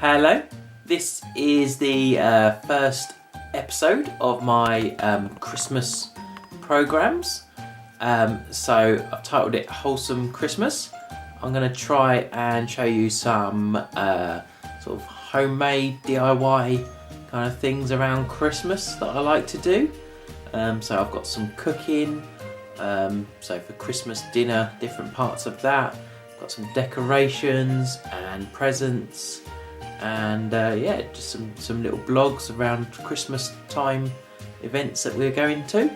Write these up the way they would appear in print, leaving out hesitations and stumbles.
Hello, this is the first episode of my Christmas programs. So I've titled it Wholesome Christmas. I'm going to try and show you some sort of homemade DIY kind of things around Christmas that I like to do. So I've got some cooking, so for Christmas dinner, different parts of that. I've got some decorations and presents. And yeah, just some little blogs around Christmas time events that we're going to.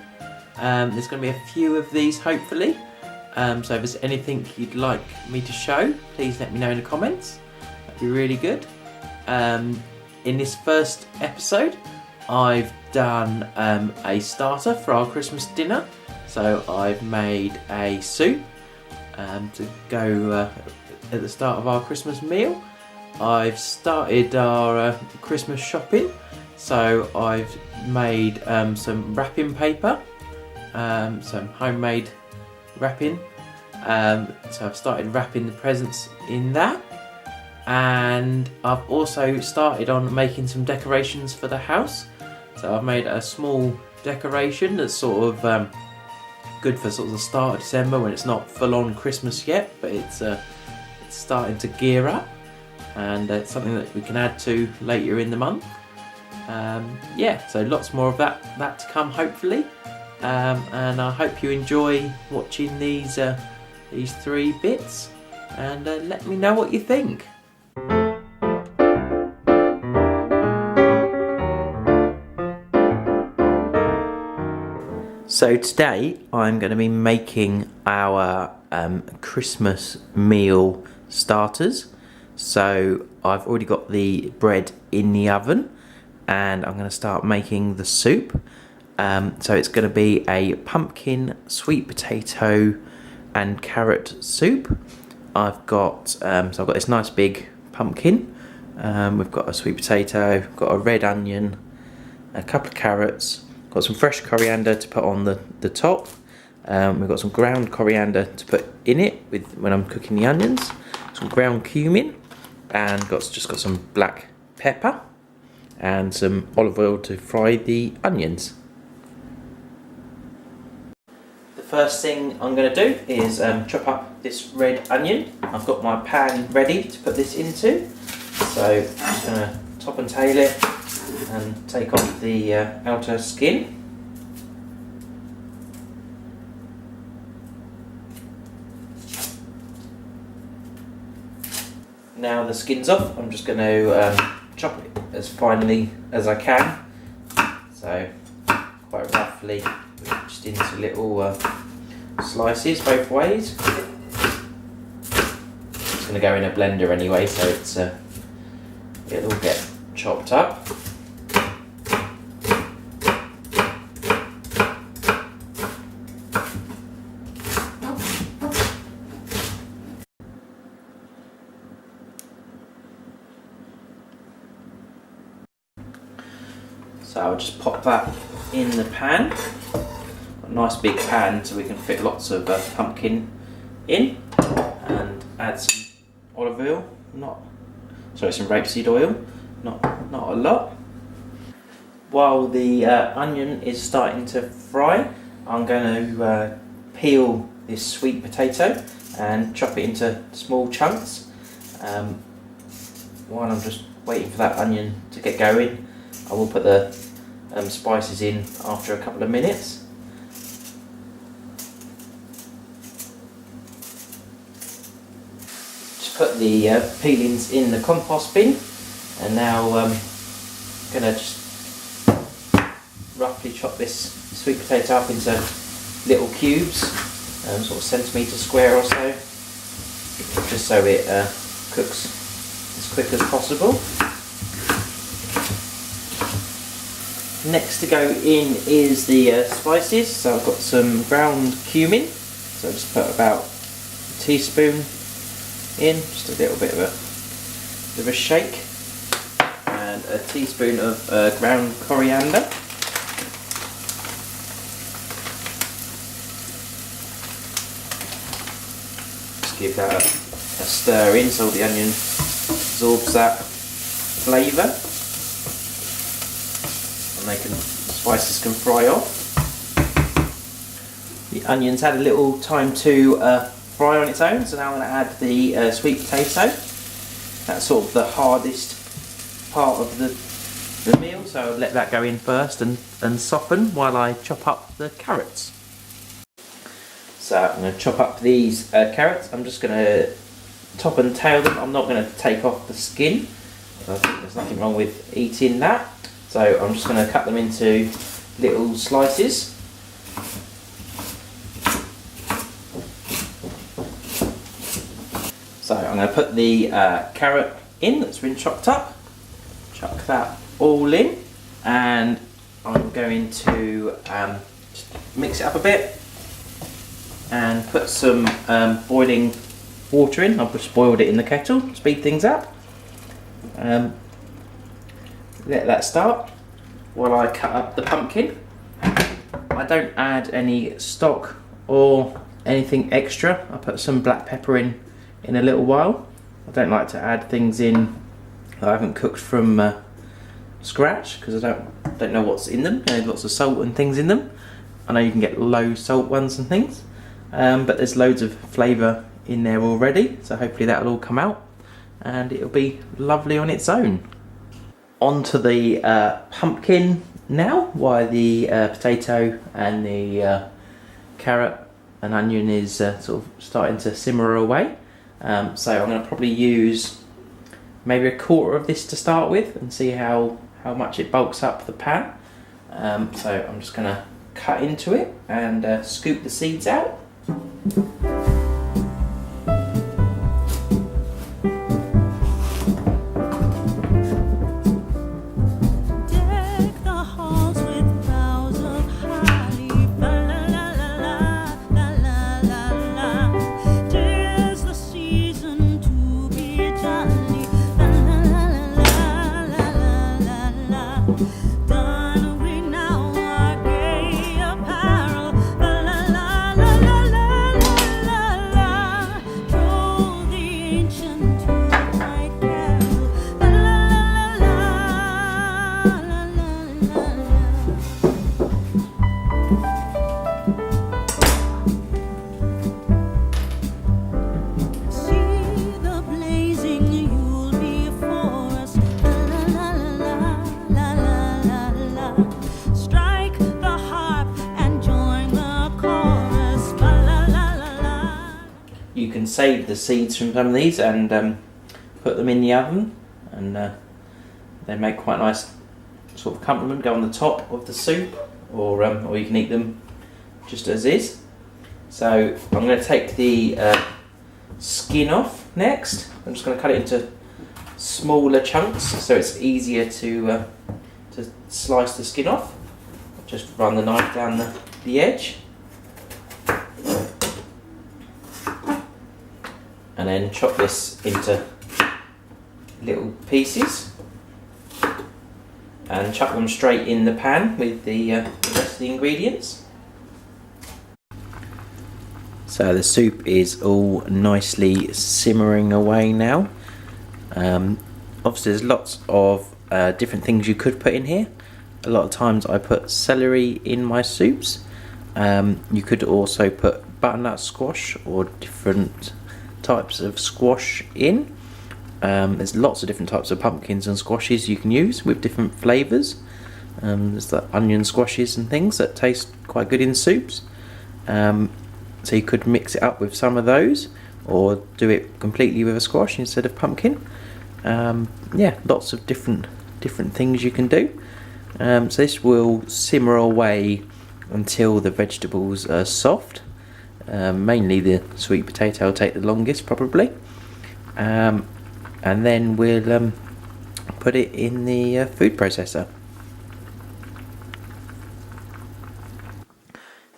There's going to be a few of these hopefully. So if there's anything you'd like me to show, please let me know in the comments. That'd be really good. In this first episode, I've done a starter for our Christmas dinner. So I've made a soup to go at the start of our Christmas meal. I've started our Christmas shopping, so I've made some wrapping paper, some homemade wrapping, so I've started wrapping the presents in that, and I've also started on making some decorations for the house. So I've made a small decoration that's sort of good for sort of the start of December when it's not full on Christmas yet, but it's starting to gear up. And it's something that we can add to later in the month. Yeah, so lots more of that to come hopefully. And I hope you enjoy watching these three bits, and let me know what you think. So today I'm going to be making our Christmas meal starters. So I've already got the bread in the oven, and I'm going to start making the soup. So it's going to be a pumpkin, sweet potato and carrot soup. I've got I've got this nice big pumpkin. We've got a sweet potato, we've got a red onion, a couple of carrots, got some fresh coriander to put on the top. We've got some ground coriander to put in it when I'm cooking the onions, some ground cumin, and just got some black pepper and some olive oil to fry the onions. The first thing I'm going to do is chop up this red onion. I've got my pan ready to put this into, so I'm just going to top and tail it and take off the outer skin. Now the skin's off, I'm just going to chop it as finely as I can. So quite roughly, just into little slices both ways. It's going to go in a blender anyway, so it'll all get chopped up. So I'll just pop that in the pan. A nice big pan so we can fit lots of pumpkin in, and add some olive oil, some rapeseed oil, not a lot. While the onion is starting to fry, I'm going to peel this sweet potato and chop it into small chunks. While I'm just waiting for that onion to get going, I will put the spices in after a couple of minutes. Just put the peelings in the compost bin, and now I'm going to just roughly chop this sweet potato up into little cubes, sort of centimetre square or so, just so it cooks as quick as possible. Next to go in is the spices. So I've got some ground cumin, so I'll just put about a teaspoon in, just a little bit of a shake, and a teaspoon of ground coriander. Just give that a stir in so the onion absorbs that flavour, and spices can fry off. The onions had a little time to fry on its own, so now I'm going to add the sweet potato. That's sort of the hardest part of the meal, so I'll let that go in first and soften while I chop up the carrots. So I'm going to chop up these carrots. I'm just going to top and tail them. I'm not going to take off the skin. I think there's nothing wrong with eating that. So I'm just going to cut them into little slices. So I'm going to put the carrot in that's been chopped up. Chuck that all in, and I'm going to just mix it up a bit and put some boiling water in. I've just boiled it in the kettle to speed things up. Let that start while I cut up the pumpkin. I don't add any stock or anything extra. I put some black pepper in a little while. I don't like to add things in that I haven't cooked from scratch, because I don't know what's in them. There's lots of salt and things in them. I know you can get low salt ones and things, but there's loads of flavour in there already, so hopefully that'll all come out and it'll be lovely on its own. Onto the pumpkin now, while the potato and the carrot and onion is sort of starting to simmer away. So I'm going to probably use maybe a quarter of this to start with and see how much it bulks up the pan. So I'm just going to cut into it and scoop the seeds out. You can save the seeds from some of these and put them in the oven, and they make quite a nice sort of accompaniment, go on the top of the soup, or you can eat them just as is. So I'm going to take the skin off next. I'm just going to cut it into smaller chunks so it's easier to slice the skin off. Just run the knife down the edge. And then chop this into little pieces and chuck them straight in the pan with the rest of the ingredients. So the soup is all nicely simmering away now. Obviously there's lots of different things you could put in here. A lot of times I put celery in my soups. You could also put butternut squash or different types of squash in. There's lots of different types of pumpkins and squashes you can use with different flavours. There's the onion squashes and things that taste quite good in soups. So you could mix it up with some of those, or do it completely with a squash instead of pumpkin. Yeah, lots of different things you can do. So this will simmer away until the vegetables are soft. Mainly the sweet potato will take the longest probably, and then we'll put it in the food processor.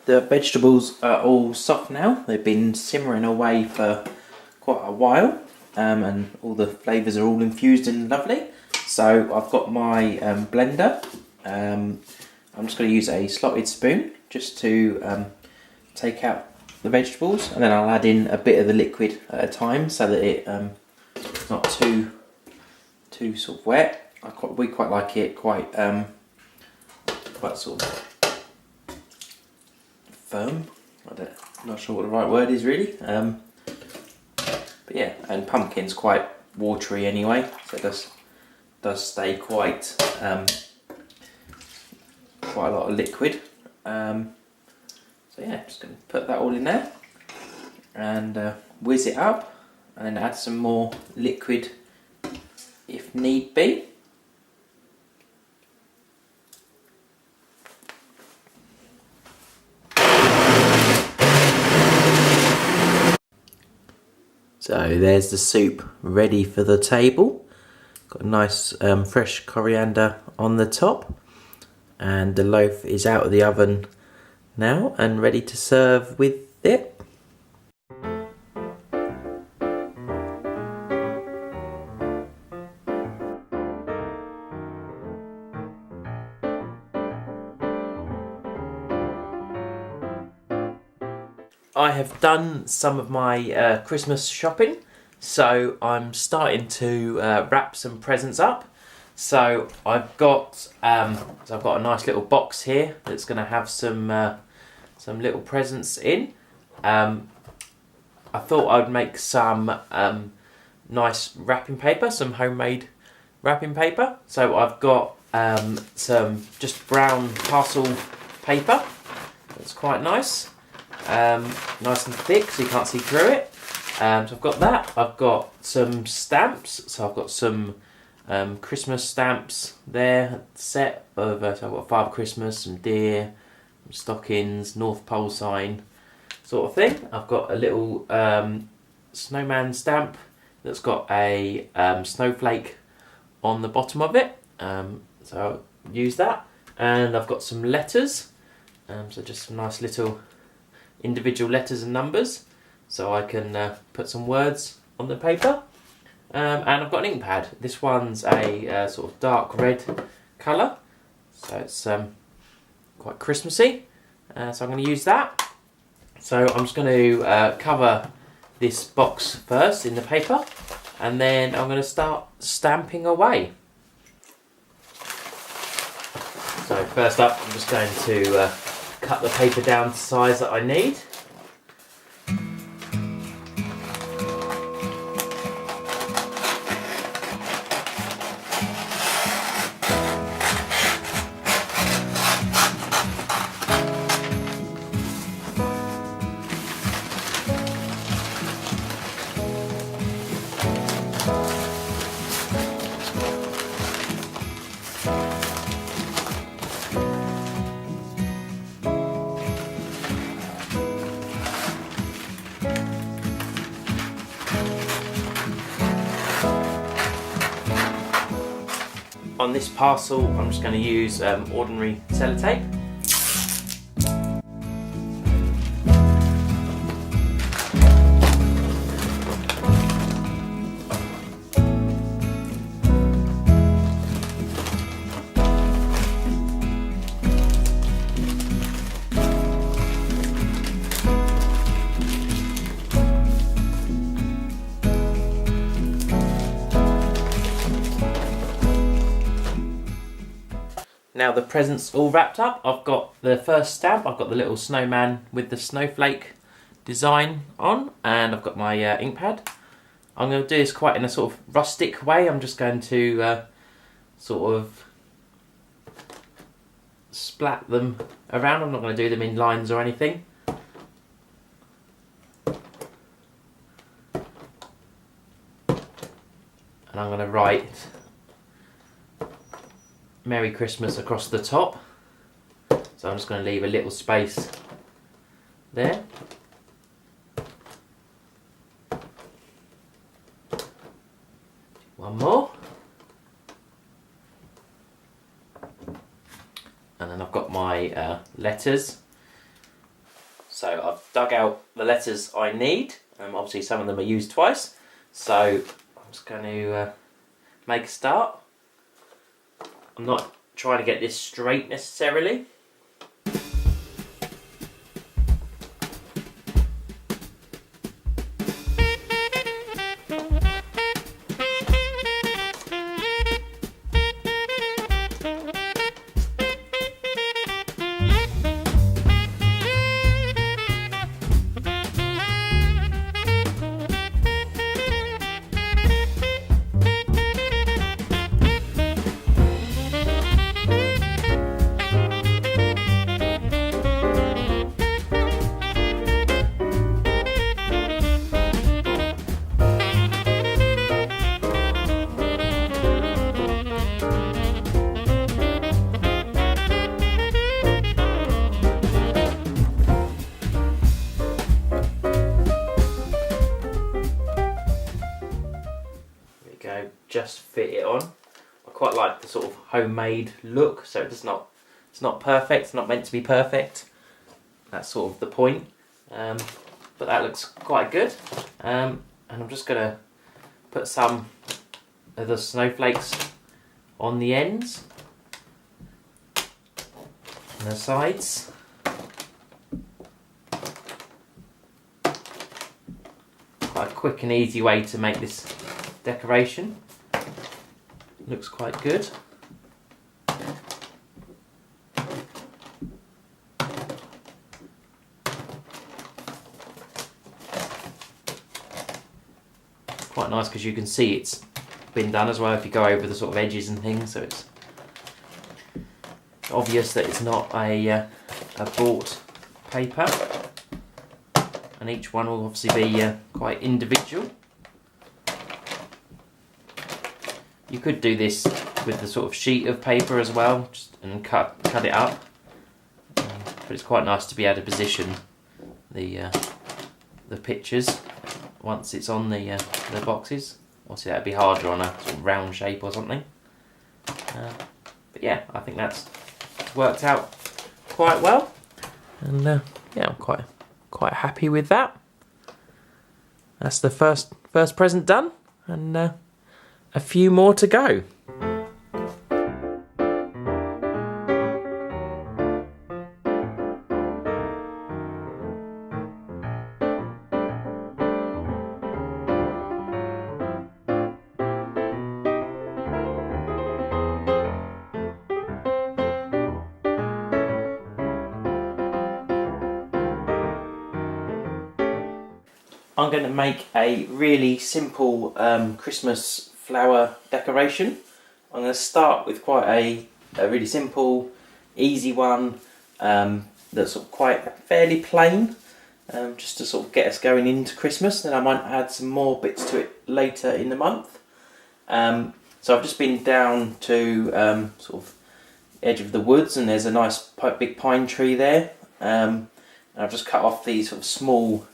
The vegetables are all soft now. They've been simmering away for quite a while, and all the flavours are all infused and lovely. So I've got my blender. I'm just going to use a slotted spoon just to take out the vegetables, and then I'll add in a bit of the liquid at a time so that it's not too too sort of wet. We quite like it quite sort of firm. I'm not sure what the right word is really. But yeah, and pumpkin's quite watery anyway, so it does stay quite a lot of liquid. So yeah, just going to put that all in there and whiz it up, and then add some more liquid if need be. So there's the soup ready for the table. Got a nice fresh coriander on the top, and the loaf is out of the oven now and ready to serve with it. I have done some of my Christmas shopping, so I'm starting to wrap some presents up. So I've got a nice little box here that's going to have some little presents in. I thought I'd make some nice wrapping paper, some homemade wrapping paper. So I've got some just brown parcel paper. That's quite nice. Nice and thick so you can't see through it. So I've got that. I've got some stamps. So I've got some Christmas stamps there, set of, so I've got Father Christmas, some deer, some stockings, North Pole sign sort of thing. I've got a little snowman stamp that's got a snowflake on the bottom of it. So I'll use that. And I've got some letters. So just some nice little individual letters and numbers, so I can put some words on the paper. And I've got an ink pad. This one's a sort of dark red colour, so it's quite Christmassy. So I'm going to use that. So I'm just going to cover this box first in the paper, and then I'm going to start stamping away. So first up, I'm just going to cut the paper down to the size that I need. On this parcel, I'm just going to use ordinary sellotape. Now the present's all wrapped up. I've got the first stamp, I've got the little snowman with the snowflake design on, and I've got my ink pad. I'm going to do this quite in a sort of rustic way. I'm just going to sort of splat them around. I'm not going to do them in lines or anything. And I'm going to write Merry Christmas across the top. So I'm just going to leave a little space there. One more. And then I've got my letters. So I've dug out the letters I need. Obviously some of them are used twice. So I'm just going to make a start. I'm not trying to get this straight necessarily. just fit it on. I quite like the sort of homemade look, so it's not perfect, it's not meant to be perfect. That's sort of the point. But that looks quite good. And I'm just going to put some of the snowflakes on the ends and the sides. Quite a quick and easy way to make this decoration. Looks quite good. Quite nice because you can see it's been done as well if you go over the sort of edges and things, so it's obvious that it's not a bought paper, and each one will obviously be quite individual. You could do this with the sort of sheet of paper as well, and cut it up, but it's quite nice to be able to position the pictures once it's on the boxes. Obviously that'd be harder on a sort of round shape or something. But yeah, I think that's worked out quite well, and yeah, I'm quite happy with that. That's the first present done, and a few more to go. I'm going to make a really simple Christmas flower decoration. I'm going to start with quite a really simple, easy one that's sort of quite fairly plain, just to sort of get us going into Christmas. Then I might add some more bits to it later in the month. So I've just been down to sort of edge of the woods, and there's a nice big pine tree there. And I've just cut off these sort of small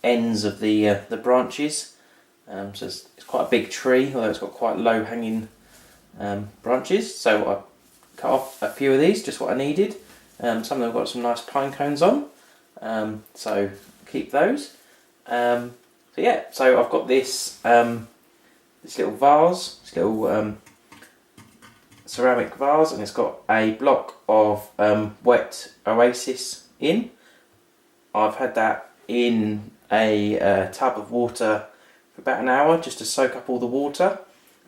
ends of the branches, so it's quite a big tree, although it's got quite low hanging branches, so I cut off a few of these, just what I needed. Some of them have got some nice pine cones on, so keep those. So yeah, so I've got this this little vase, this little ceramic vase, and it's got a block of wet Oasis in. I've had that in a tub of water for about an hour just to soak up all the water,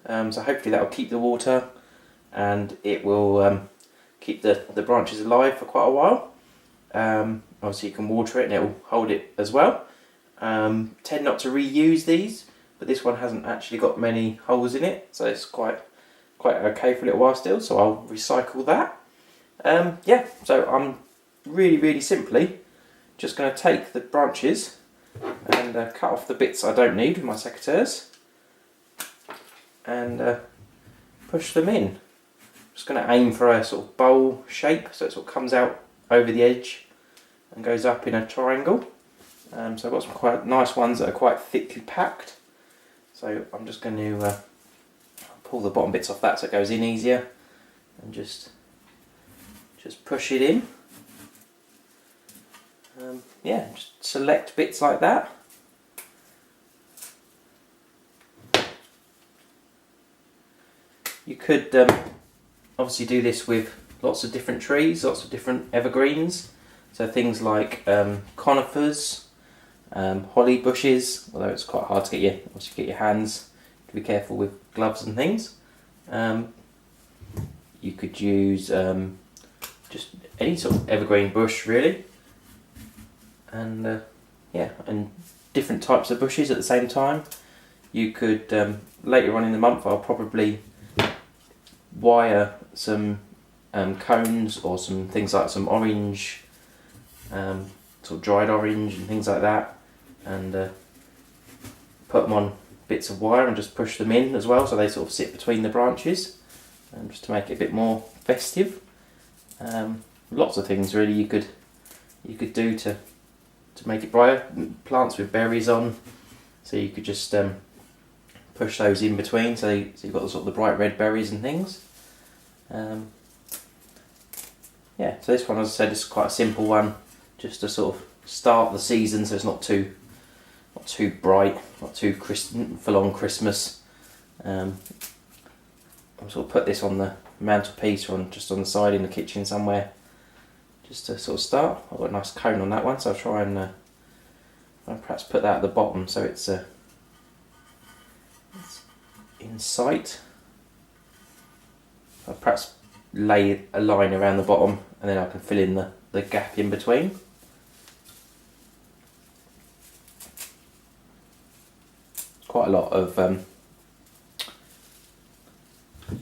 so hopefully that will keep the water, and it will keep the branches alive for quite a while. Obviously you can water it and it will hold it as well. Tend not to reuse these, but this one hasn't actually got many holes in it, so it's quite okay for a little while still, so I'll recycle that. Yeah, so I'm really simply just going to take the branches and cut off the bits I don't need with my secateurs, and push them in. Just going to aim for a sort of bowl shape, so it sort of comes out over the edge and goes up in a triangle. So I've got some quite nice ones that are quite thickly packed, so I'm just going to pull the bottom bits off that so it goes in easier, and just push it in. Yeah, just select bits like that. You could obviously do this with lots of different trees, lots of different evergreens, so things like conifers, holly bushes, although it's quite hard to get your hands, to be careful with gloves and things. You could use just any sort of evergreen bush really, and yeah, and different types of bushes at the same time. You could later on in the month I'll probably wire some cones or some things like some orange, sort of dried orange and things like that, and put them on bits of wire and just push them in as well, so they sort of sit between the branches, and just to make it a bit more festive. Lots of things really you could do to make it brighter. Plants with berries on, so you could just push those in between, so you've got sort of the bright red berries and things. Yeah, so this one, as I said, is quite a simple one, just to sort of start the season, so it's not too bright, not too full on Christmas. I'll sort of put this on the mantelpiece or just on the side in the kitchen somewhere, just to sort of start. I've got a nice cone on that one, so I'll try and perhaps put that at the bottom so it's in sight. I'll perhaps lay a line around the bottom and then I can fill in the gap in between. Quite a lot of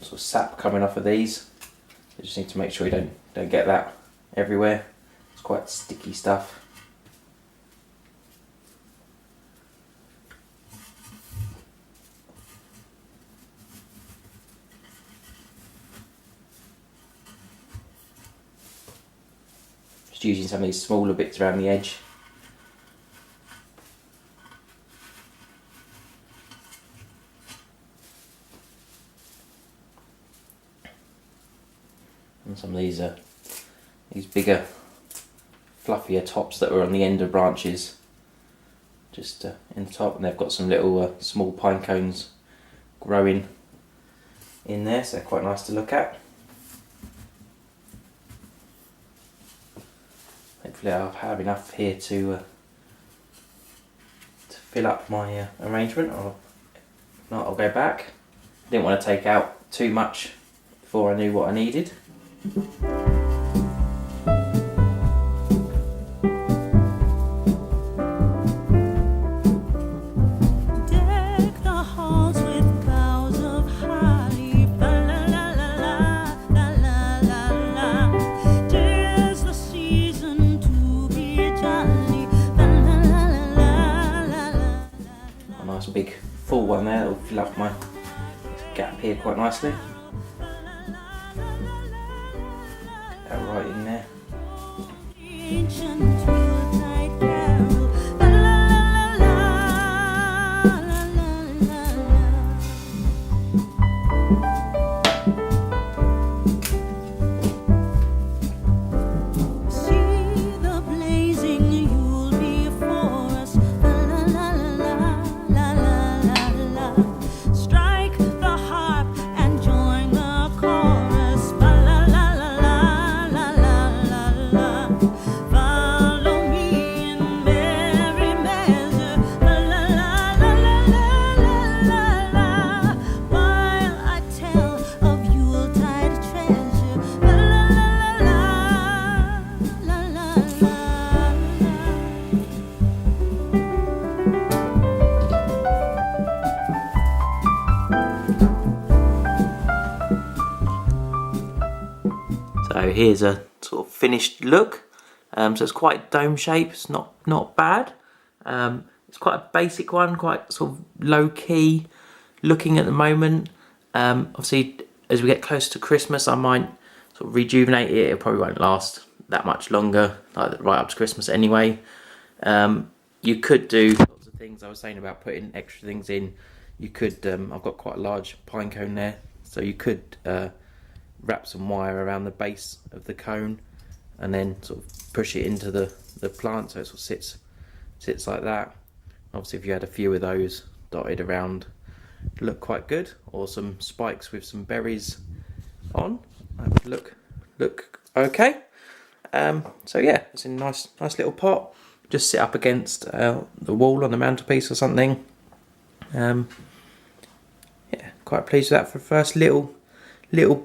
sort of sap coming off of these. You just need to make sure you don't get that everywhere. It's quite sticky stuff. Just using some of these smaller bits around the edge. And some of these bigger, fluffier tops that are on the end of branches, just in the top, and they've got some little small pine cones growing in there, so they're quite nice to look at. Hopefully I'll have enough here to fill up my arrangement, or if not I'll go back. I didn't want to take out too much before I knew what I needed. Big full one there that will fill up my gap here quite nicely. That right in there. So here's a sort of finished look. So it's quite dome shape. It's not bad. It's quite a basic one, quite sort of low key looking at the moment. Obviously, as we get closer to Christmas, I might sort of rejuvenate it. It probably won't last that much longer, like right up to Christmas anyway. You could do lots of things. I was saying about putting extra things in. You could. I've got quite a large pine cone there, so you could wrap some wire around the base of the cone and then sort of push it into the plant so it sort of sits like that. Obviously if you had a few of those dotted around, it'd look quite good, or some spikes with some berries on, that would look okay. So yeah, it's a nice little pot, just sit up against the wall on the mantelpiece or something. Yeah, quite pleased with that for the first little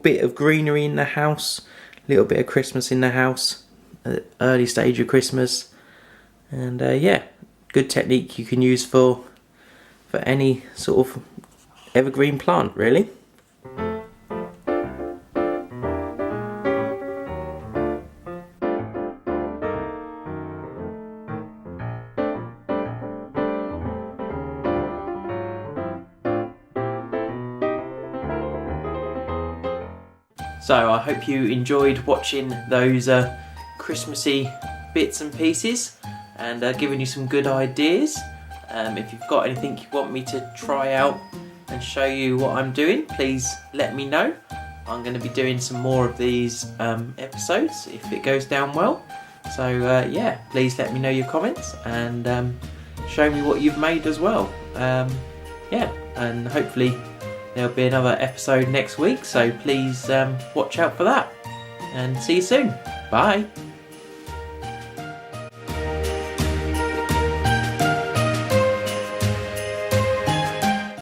bit of greenery in the house, little bit of Christmas in the house, early stage of Christmas, and yeah, good technique you can use for any sort of evergreen plant, really. So I hope you enjoyed watching those Christmassy bits and pieces, and giving you some good ideas. If you've got anything you want me to try out and show you what I'm doing, please let me know. I'm going to be doing some more of these episodes if it goes down well. So yeah, please let me know your comments and show me what you've made as well. Yeah, and hopefully there'll be another episode next week, so please watch out for that. And see you soon. Bye.